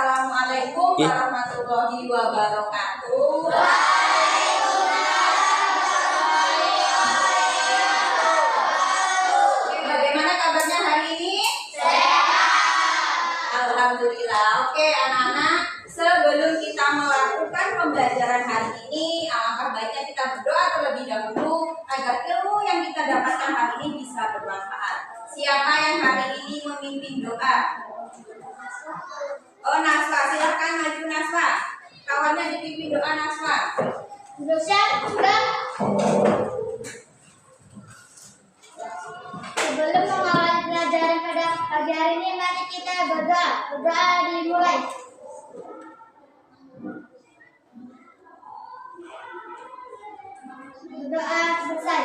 Assalamualaikum warahmatullahi wabarakatuh. Oke, bagaimana kabarnya hari ini? Sehat. Alhamdulillah. Oke, anak-anak, sebelum kita melakukan pembelajaran hari ini, alangkah baiknya kita berdoa terlebih dahulu agar ilmu yang kita dapatkan hari ini bisa bermanfaat. Siapa yang hari ini memimpin doa? Oh, Naswa, silahkan maju Naswa. Kawannya dipimpin doa Naswa. Sudah. Sebelum mengawali pelajaran pada pagi hari ini, mari kita berdoa. Berdoa dimulai. Berdoa selesai.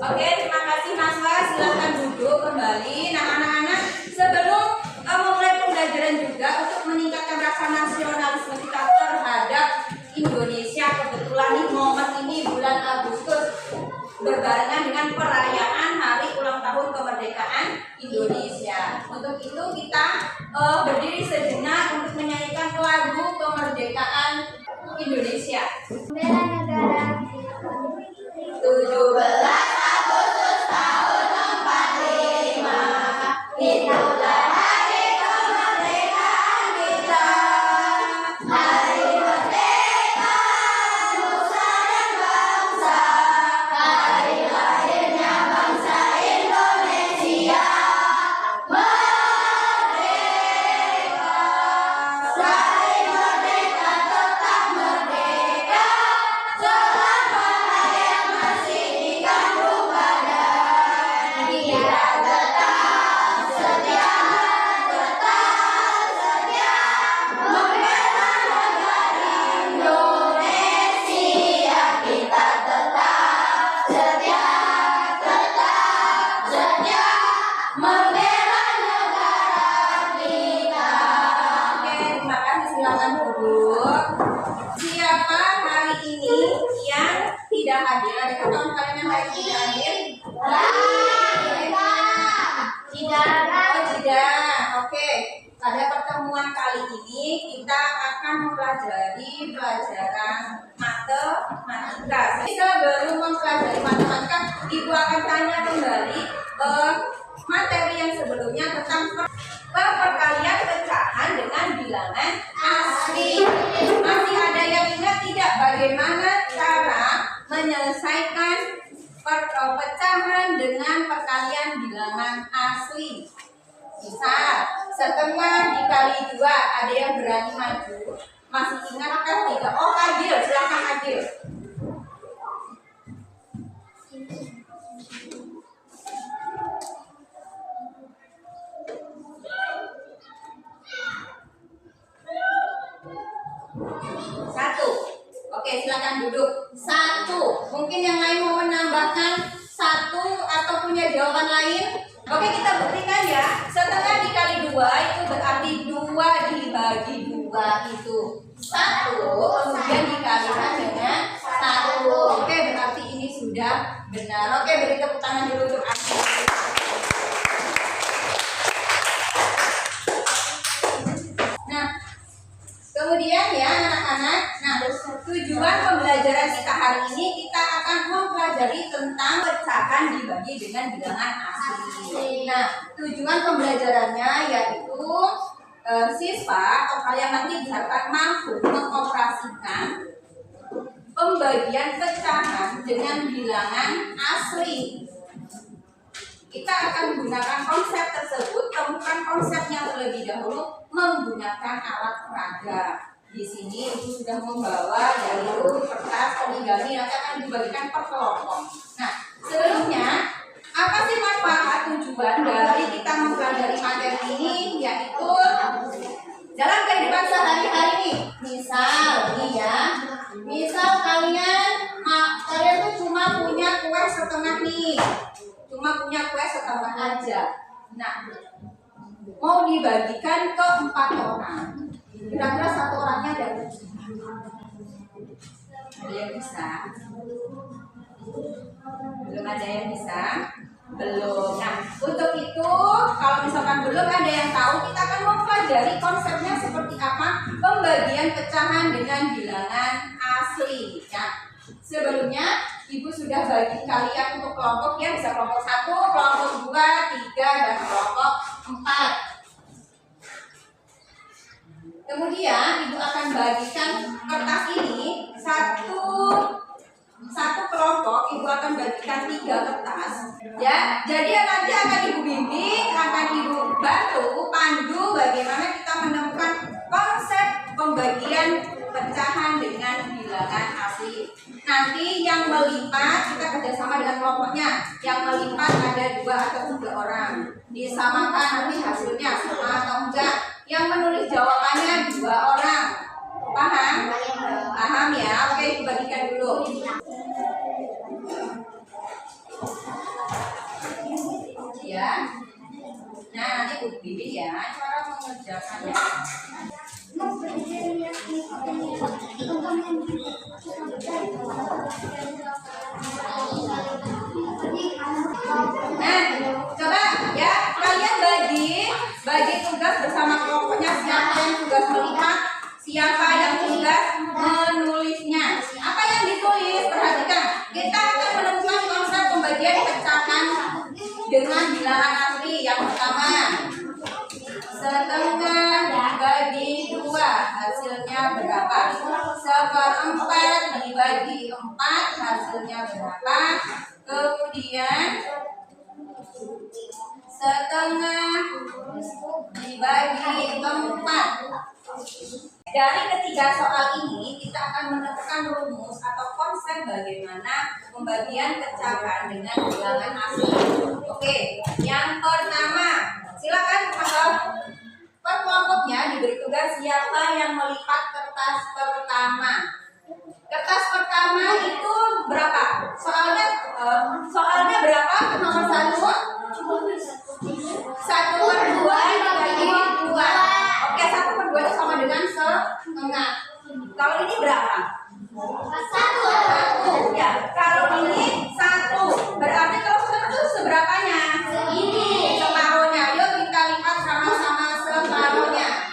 Oke, terima kasih Naswa. Silahkan duduk kembali. Nah, anak-anak, sebelum memulai pembelajaran juga untuk meningkatkan rasa nasionalisme kita terhadap Indonesia, kebetulan nih momen ini bulan Agustus berbarengan dengan perayaan hari ulang tahun kemerdekaan Indonesia. Untuk itu kita berdiri sejenak untuk menyanyikan lagu kemerdekaan Indonesia. Bela negara. 17 Agustus tahun 45, itulah hari kemerdekaan kita. Hari merdeka nusa dan bangsa, hari lahirnya bangsa Indonesia. Merdeka, selain merdeka tetap merdeka, selama hayat masih dikandung badan. Kita tetap setia membela negara Indonesia. Kita tetap setia membela negara kita. Oke, terima kasih. Silakan duduk. Siapa hari ini yang tidak hadir? Ada kawan kalian yang hari ini tidak hadir? Tidak. Oke. Pada pertemuan kali ini kita akan mempelajari pelajaran matematika. Sebelum mempelajari matematika, Ibu akan tanya kembali materi yang sebelumnya tentang perkalian pecahan dengan bilangan asli. Masih ada yang ingat tidak bagaimana cara menyelesaikan pecahan dengan perkalian bilangan asli? Misal, setengah dikali 2, ada yang berani maju? Masih ingatkah tidak? Oh, Adil, silakan Adil. Satu. Oke, silakan duduk. 1. Mungkin yang lain mau menambahkan 1 atau punya jawaban lain? Oke, kita buktikan ya. Setengah dikali 2 itu berarti 2 dibagi 2 itu 1, kemudian dikalikan dengan 1. Oke, berarti ini sudah benar. Oke, beri tepuk tangan dulu untuk Asli. Nah, kemudian ya anak-anak, tujuan pembelajaran kita hari ini kita akan mempelajari tentang pecahan dibagi dengan bilangan asli. Nah, tujuan pembelajarannya yaitu siswa atau kalian nanti diharapkan mampu mengoperasikan pembagian pecahan dengan bilangan asli. Kita akan menggunakan konsep tersebut, temukan konsepnya terlebih dahulu menggunakan alat peraga. Di sini Ibu sudah membawa yaitu kertas poligami, nanti akan dibagikan per kelompok. Nah, sebelumnya apa sih manfaat tujuan dari kita mempelajari materi ini? Yaitu dalam kehidupan sehari-hari nih. Misal nih ya, misal kalian tuh cuma punya kue setengah nih, cuma punya kue setengah aja. Nah, mau dibagikan ke 4 orang. Kira-kira 1 orangnya ada yang bisa? Belum ada yang bisa? Belum. Nah, untuk itu kalau misalkan belum ada yang tahu, kita akan mempelajari dari konsepnya seperti apa pembagian pecahan dengan bilangan asli. Ya. Sebelumnya Ibu sudah bagi kalian untuk kelompok yang bisa kelompok 1, kelompok 2, 3, dan kelompok 4. Kemudian Ibu akan bagikan kertas ini satu kelompok. Ibu akan bagikan 3 kertas. Ya, jadi nanti akan Ibu bimbing, akan Ibu bantu pandu bagaimana kita menemukan konsep pembagian pecahan dengan bilangan asli. Nanti yang melipat kita kerjasama dengan kelompoknya. Yang melipat ada 2 atau 3 orang. Disamakan nanti hasilnya sama atau enggak. Yang menulis jawabannya 2 orang. Paham? Paham ya? Oke, dibagikan dulu. Ya. Nah, nanti Bu bimbing ya cara mengerjakannya. Nah, coba ya kalian bagi tugas bersama kelompoknya. Siapa yang tugas melihat, siapa yang tugas menulisnya. Apa yang ditulis? Perhatikan. Kita akan menemukan konsep pembagian pecahan dengan bilangan asli. Yang pertama, setengah dibagi 2 hasilnya berapa? 1/4 dibagi 4 hasilnya berapa? Kemudian setengah dibagi 4. Dari ketiga soal ini kita akan menemukan rumus atau konsep bagaimana pembagian pecahan dengan bilangan asli. Oke, yang pertama, silakan per kelompoknya diberi tugas siapa yang melipat kertas pertama. Kertas pertama itu berapa? Soalnya berapa? Nomor 1? 1/2 dibagi 2. Oke, 1/2 itu sama dengan setengah. Kalau ini berapa? 1. Ya, kalau ini 1. Berarti kalau setengah itu seberapanya? Ini separuhnya. Yuk kita lipat sama-sama separuhnya.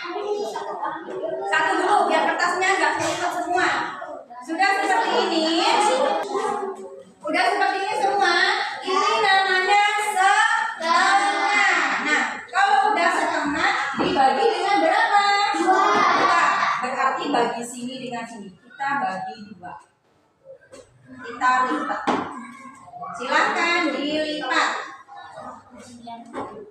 1 dulu biar kertasnya nggak kelipat semua. Sudah seperti ini. Udah seperti ini semua. Ini namanya setengah. Nah, kalau udah setengah dibagi dengan berapa? 2. Berarti bagi sini dengan sini. Kita bagi 2. Kita lipat. Silahkan dilipat.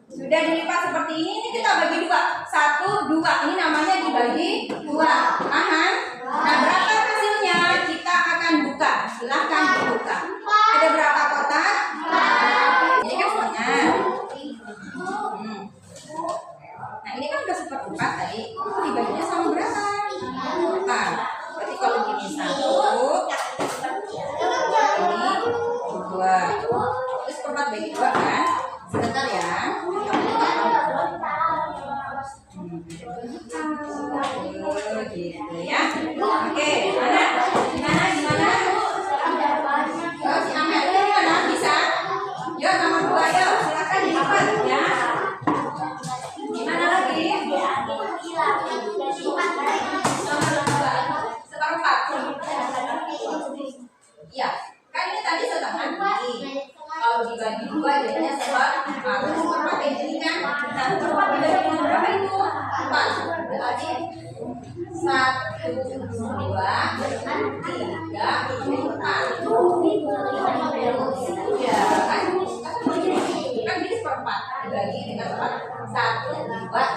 Sudah dilipat seperti ini kita bagi 2. 1, 2. Ini namanya dibagi 2. Paham? Nah, berapa hasilnya? Kita akan buka. Silahkan dibuka. Ada berapa kotak? Ini kan setengah. Nah, ini kan udah 1/4 tadi. Dibaginya sama berapa? 4. Berarti kalau gini 1, ini 2. Terus 1/4 bagi 2 kan? Sebentar ya. Gitu ya. Oke, gimana? Oh, si Amel ini gimana? Bisa? Yuk, nomor 2 yuk. Silakan dilipat ya. Gimana lagi? Nomor 2. 1/4. Iya. Kan ini tadi setengah nih. Kalau dibagi 2 jadinya 1/4. 1/4 ini kan. Nah, 1/4 dibagi berapa itu? 4. Berarti 1, 2, 3, 4. Ya, kan gini 1/4 dibagi dengan 4. 1, 2 lipat,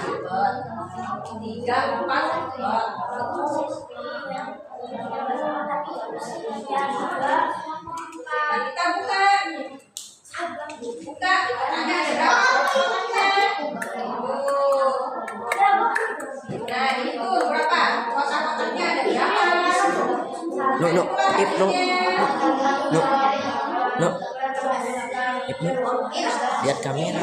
3, 4 lipat. Nah, kita buka. Ada berapa kotaknya? Nah, itu berapa? Kotak-kotaknya ada berapa? Lihat kamera.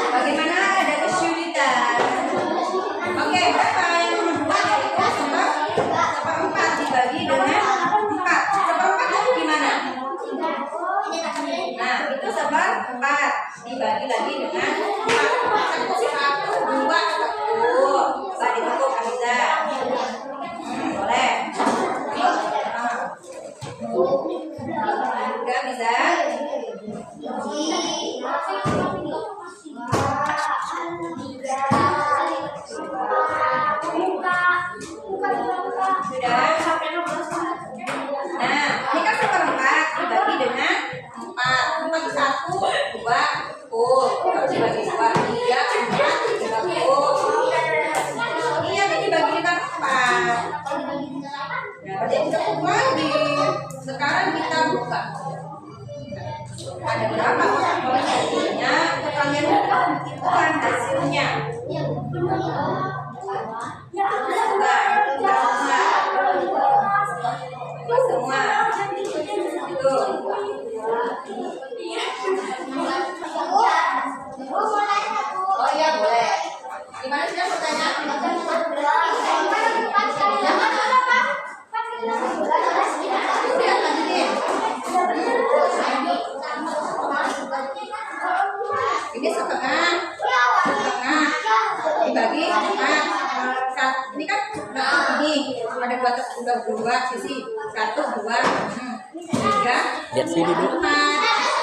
Bagaimana ada kesulitan? Oke, berapa yang nomor 2 yaitu 1/4 dibagi dengan 4. 1/4 itu gimana? Nah, itu 1/4 dibagi lagi dengan 4. 1, 2, 1. Nah, berarti cukup lagi. Sekarang kita buka. Ada berapa kotak hasilnya? Kalian bukan hasilnya. Semua. Tuh. Oh iya boleh. Gimana sih pertanyaan? Ini setengah dibagi empat. Ini kan ini ada dua sisi, 1, 2, 3, Lihat sini dulu. 4.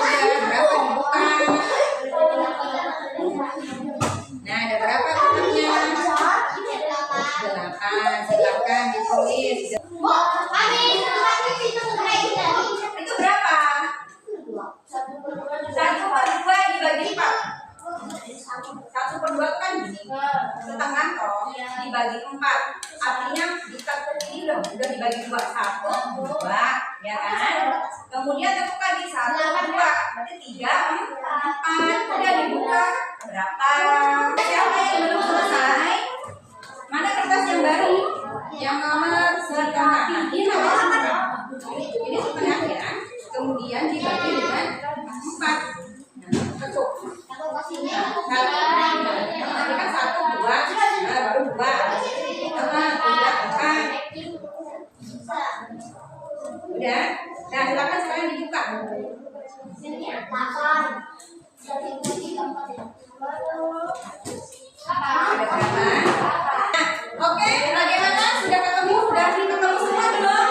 Udah berapa dibuka? Nah, ada berapa kotaknya? 8. Silakan ditulis. Itu berapa? 1/2 dibagi 4. 1/2 kan gini, setengah toh dibagi 4. Artinya ditekuk ini udah dibagi 2. 1, 2, ya kan? Kemudian tekuk lagi 1, 2, berarti 3, 4. Udah dibuka berapa? Siapa yang belum selesai? Mana kertas yang baru? Yang nomor setengah. Ini nomor setengah. Ini setengah ya. Kemudian dibagi dengan 4. Tekuk. Tadi kan 1, 2, nah baru 2, 3, 4. Udah. Nah silakan sekarang dibuka. Ada berapa? Oke, bagaimana? Sudah ketemu? Sudah ketemu semua belum?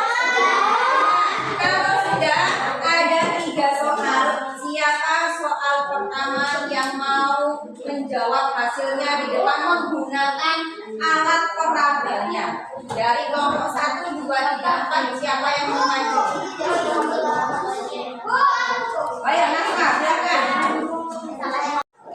Kalau sudah, ada 3 soal. Siapa soal pertama yang mau menjawab hasilnya di depan menggunakan alat peraganya? Dari kelompok 1, 2, 3, 4, siapa yang mau maju? Oh ya, Nasma, silakan.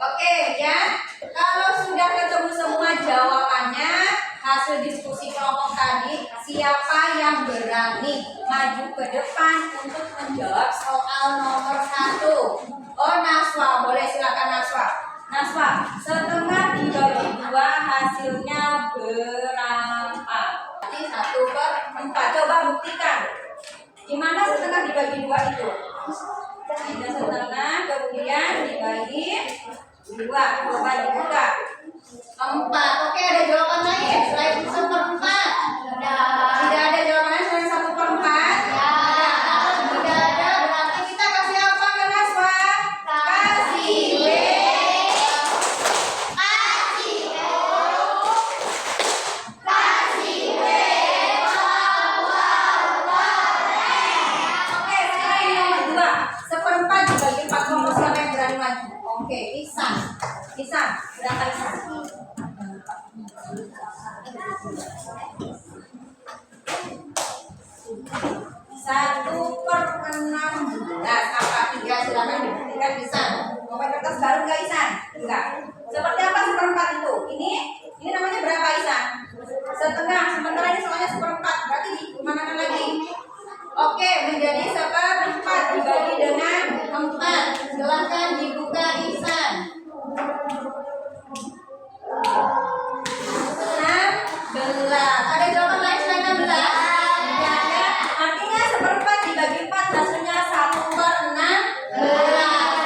Oke, ya. Kalau sudah ketemu semua jawabannya, hasil diskusi kelompok tadi, siapa yang berani maju ke depan untuk menjawab soal nomor 1? Oh, Naswa, boleh silakan Naswa. Naswa, setengah dibagi 2 hasilnya berapa? Berarti 1/4. Coba buktikan. Gimana setengah dibagi 2 itu? Ada setengah, kemudian dibagi 2. Coba dibuka. 4. Oke, ada jawaban lain selain 1/4? Tidak ada jawaban lain selain 1/4? Tidak ada. Berarti kita kasih apa ke Naswa? Kasih W. Oke, sekarang yang nomor 2. 1/4 dibagi 4. Nomor siapa yang berani maju? Oke, Ihsan. Ihsan, berapa Ihsan? 1/16. Apa 3? Silakan dibuktikan Ihsan. Mau pakai kertas baru nggak Ihsan? Enggak. Seperti apa 1/4 itu? Ini namanya berapa Ihsan? Setengah. Sementara ini soalnya 1/4. Berarti dimanakan lagi? Oke, menjadi 1/4 dibagi dengan 4. Silakan dibuka Ihsan. 16. Ada jawaban lain selain 16? Tidak ada. Artinya 1/4 dibagi 4 hasilnya 1/16.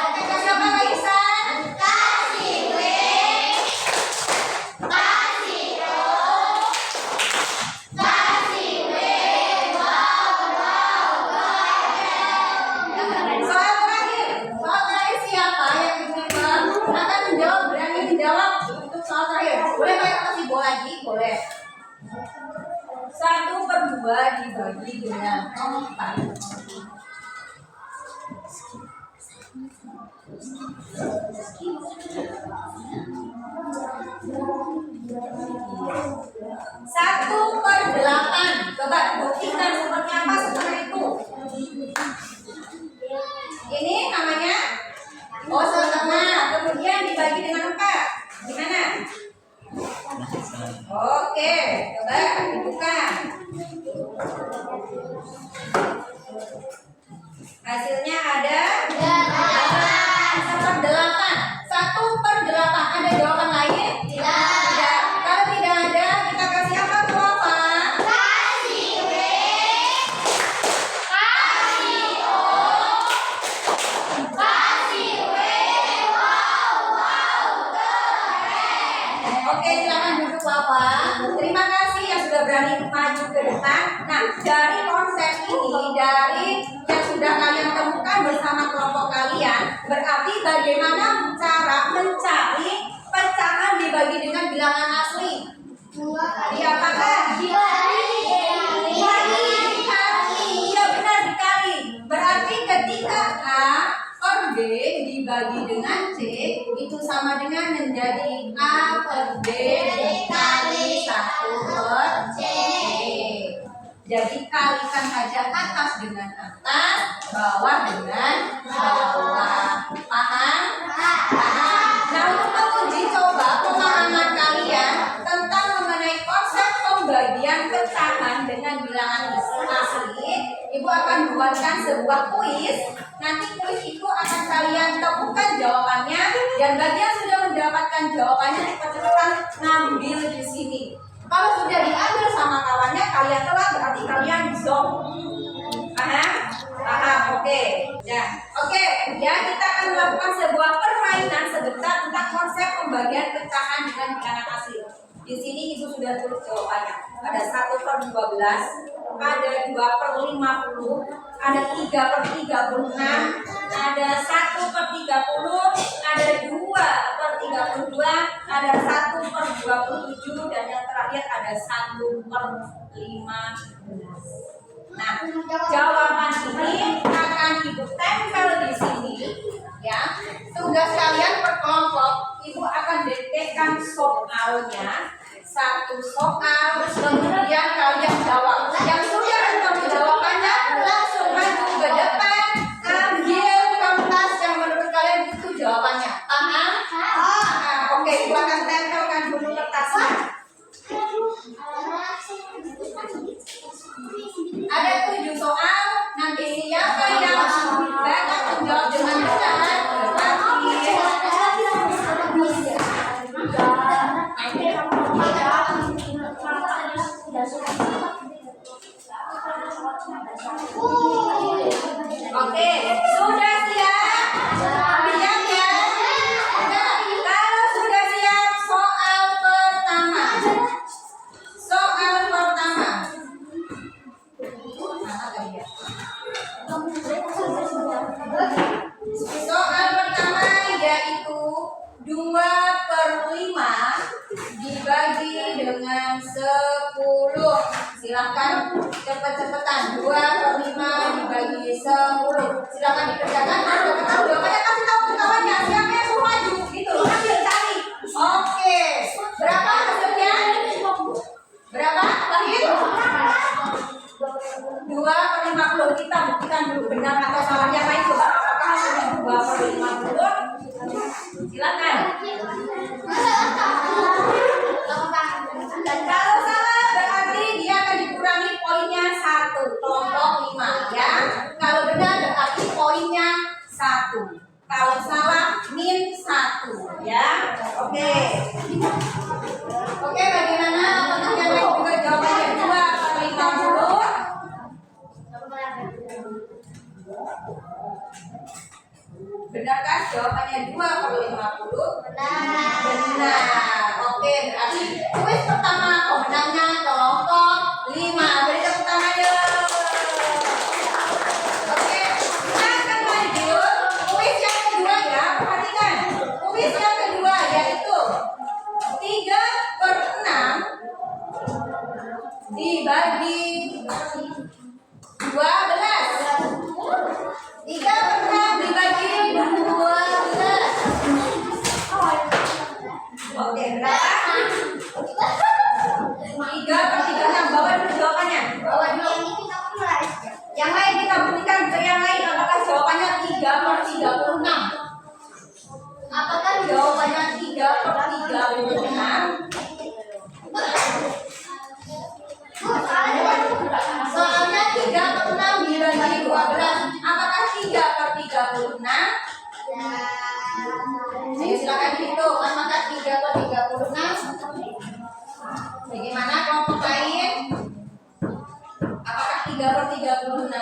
Oke, kasih apa Kak Ihsan? Kasih W. Kasih O. Kasih W. Soal terakhir siapa yang akan menjawab, berani menjawab untuk soal terakhir? Boleh pakai kertas ibu lagi? Boleh. 1/2 dibagi dengan 4. Satu per 8. Coba buktikan seperti apa setengah itu. Ini namanya setengah. Kemudian dibagi dengan 4. Gimana? Oke, coba dibuka. Oke, silakan duduk Bapak. Terima kasih yang sudah berani maju ke depan. Nah, dari konsep ini, dari yang sudah kalian temukan bersama kelompok kalian, berarti bagaimana cara mencari pecahan dibagi dengan bilangan asli? Diapakan? Dikali. Iya benar, dikali. Berarti ketika A per B dibagi dengan C itu sama dengan menjadi A per B dikali 1 per C. Jadi kalikan saja atas dengan atas, bawah dengan bawah. Paham? Paham. Nah, untuk menguji coba pemahaman kalian tentang mengenai konsep pembagian pecahan dengan bilangan asli, Ibu akan buatkan sebuah kuis. Nanti kuis itu akan kalian temukan jawabannya, dan bagi yang sudah mendapatkan jawabannya cepat-cepatan ngambil di sini. Kalau sudah diambil sama kawannya, kalian telat, berarti kalian zong. Paham? Paham, oke. Ya, oke. Ya, kita akan melakukan sebuah permainan sebentar tentang konsep pembagian pecahan dengan bilangan asli. Di sini Ibu sudah tulis jawabannya. Ada 1 per 12, ada 2 per 50, ada 3 per 36, ada 1 per 30, ada 2 per 32, ada 1 per 27, dan yang terakhir ada 1 per 15. Nah, jawaban ini akan Ibu tempel di sini, ya. Tugas kalian per kelompok, Ibu akan diktekan soalnya, 1 soal, kemudian kalian jawab. Yang sudah ketemu jawabannya, langsung maju ke depan, ambil kertas yang menurut kalian itu jawabannya. Paham? Paham. Oke, Ibu akan tempelkan dulu kertasnya. Ada 7 soal, nanti siapa yang banyak menjawab dengan benar, oke, sudah siap? Siap ya? Nah, kalau sudah siap, soal pertama. Soal pertama. Soal pertama yaitu 2 per 5 dibagi dengan 10. Silahkan cepet-cepetan. 2 per 5 dibagi 10. Silahkan dikerjakan. Kalau udah tahu jawabannya, kasih tahu ke kawannya. Siapa yang mau maju? Gitu. Ambil, cari. Oke. Berapa hasilnya? Berapa? Lahir? 2 per 50. Kita buktikan dulu benar atau salahnya apa itu. Apakah hasilnya 2 per 50? Silakan. Dan kalau salah berarti dia akan dikurangi poinnya 1, kelompok 5 ya. Kalau benar berarti poinnya 1. Kalau salah min 1 ya. Oke. Oke, bagaimana? Apakah yang lain juga jawabannya 2 per 50? Benarkah jawabannya 2 per 50? Benar. Oke, berarti kuis pertama pemenangnya kelompok 5. Beri tepuk tangan ya. Oke, kita akan lanjut kuis yang kedua ya. Perhatikan. Kuis yang kedua yaitu 3 per 6 dibagi 12. 3 per 6 dibagi 12. Oke, berapa? 3 per 36. Bawa dulu jawabannya. Bawa dulu. Yang lain kita buktikan ke yang lain. Apakah jawabannya 3 per 36? Apakah jawabannya 3 per 36? Soalnya 3 per 6 dibagi 12. Apakah 3 per 36? Ayo silakan dihitung. Apakah 3 per 36? Bagaimana kelompok lain? Apakah 3 per 36?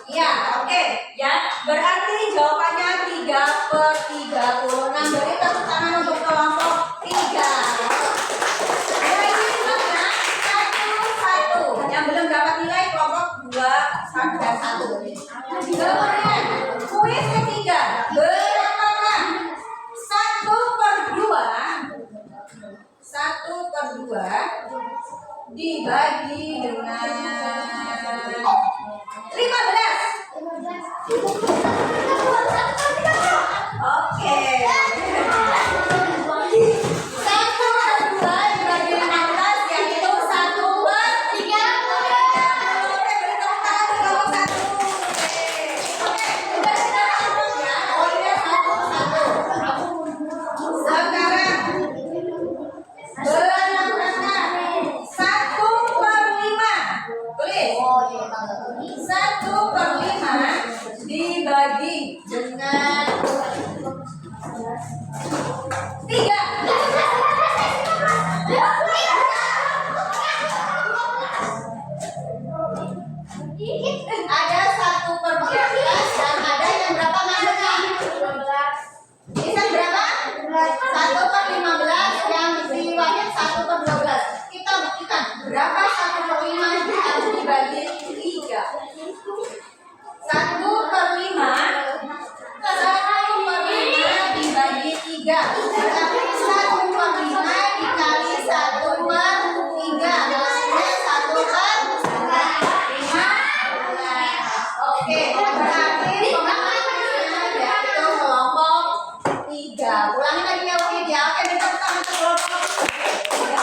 Iya, oke. Ya, berarti jawabannya 3 per 36. Beri tepuk tangan untuk kelompok 2 dibagi dengan 15. Oke. 1/2 dibagi 15 yaitu 1/30. Beri tepuk tangan untuk kelompok 1. Oke, udah kita hitung ya. Poinnya 1-1. Sekarang belanjakan 1/5. Tulis. 1/5 dibagi dengan 3. Ada 1/12 dan ada yang berapa namanya? Bisa berapa? 1/15 yang diwakil 1/12. Kita buktikan berapa 1/5 harus dibagi 3. 1/5 dibagi 3 berarti 1/5 dikali 1/3 hasilnya 1/15. Oke, berarti pemahamannya yaitu kelompok 3. Ulangi lagi ya Wid ya. Oke, kita pertama ke kelompok 3.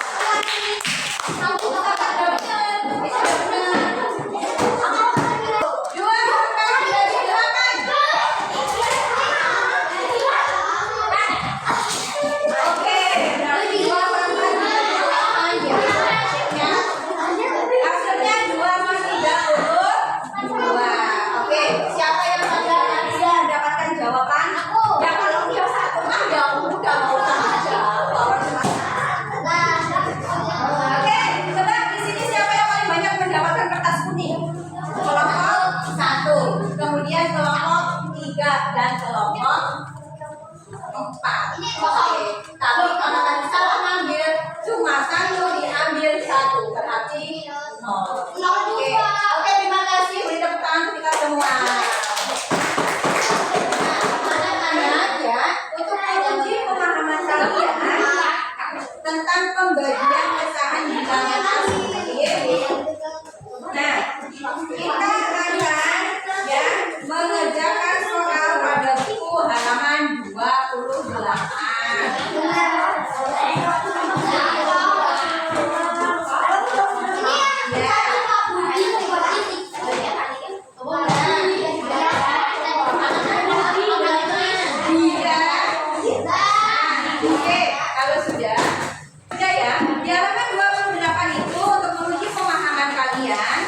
Kemudian kelompok 3 dan kelompok 4. Oke, tapi kalau tadi salah ngambil cuma 1 diambil 1 berarti 0. Oke, terima kasih. Beri tepuk tangan untuk kita semua. Nah, anak-anak ya, untuk menguji pemahaman kalian tentang pembagian pecahan bilangan asli. Nah, kita akan ya mengerjakan soal pada buku halaman 28. Oke, kalau sudah ya, di halaman 28 itu untuk menguji pemahaman kalian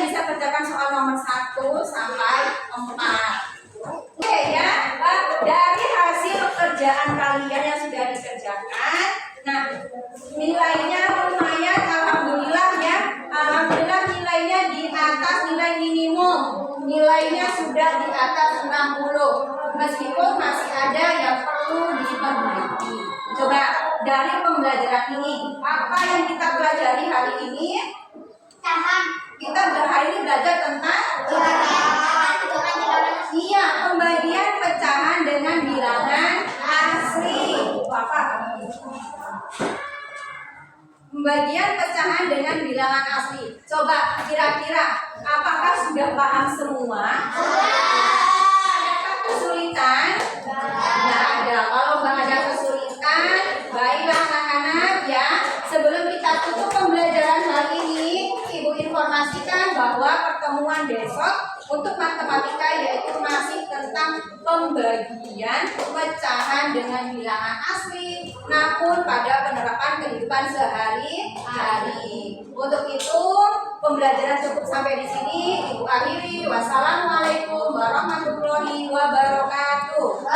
bisa kerjakan soal nomor 1 sampai 4. Oke ya, dari hasil pekerjaan kalian yang sudah dikerjakan, nah nilainya lumayan, alhamdulillah ya, alhamdulillah nilainya di atas nilai minimum, nilainya sudah di atas 60, meskipun masih ada yang perlu diperbaiki. Coba dari pembelajaran ini, apa yang kita pelajari hari ini? Kita hari ini belajar tentang iya, pembagian pecahan dengan bilangan asli. Apa? Pembagian pecahan dengan bilangan asli. Coba kira-kira apakah sudah paham semua? Adakah kesulitan? Tidak ada. Kalau nggak ada kesulitan, baiklah anak-anak ya. Sebelum kita tutup pembelajaran hari ini, Ibu informasikan bahwa pertemuan besok untuk matematika yaitu masih tentang pembagian pecahan dengan bilangan asli, namun pada penerapan kehidupan sehari-hari. Untuk itu, pembelajaran cukup sampai di sini. Ibu akhiri. Wassalamualaikum warahmatullahi wabarakatuh.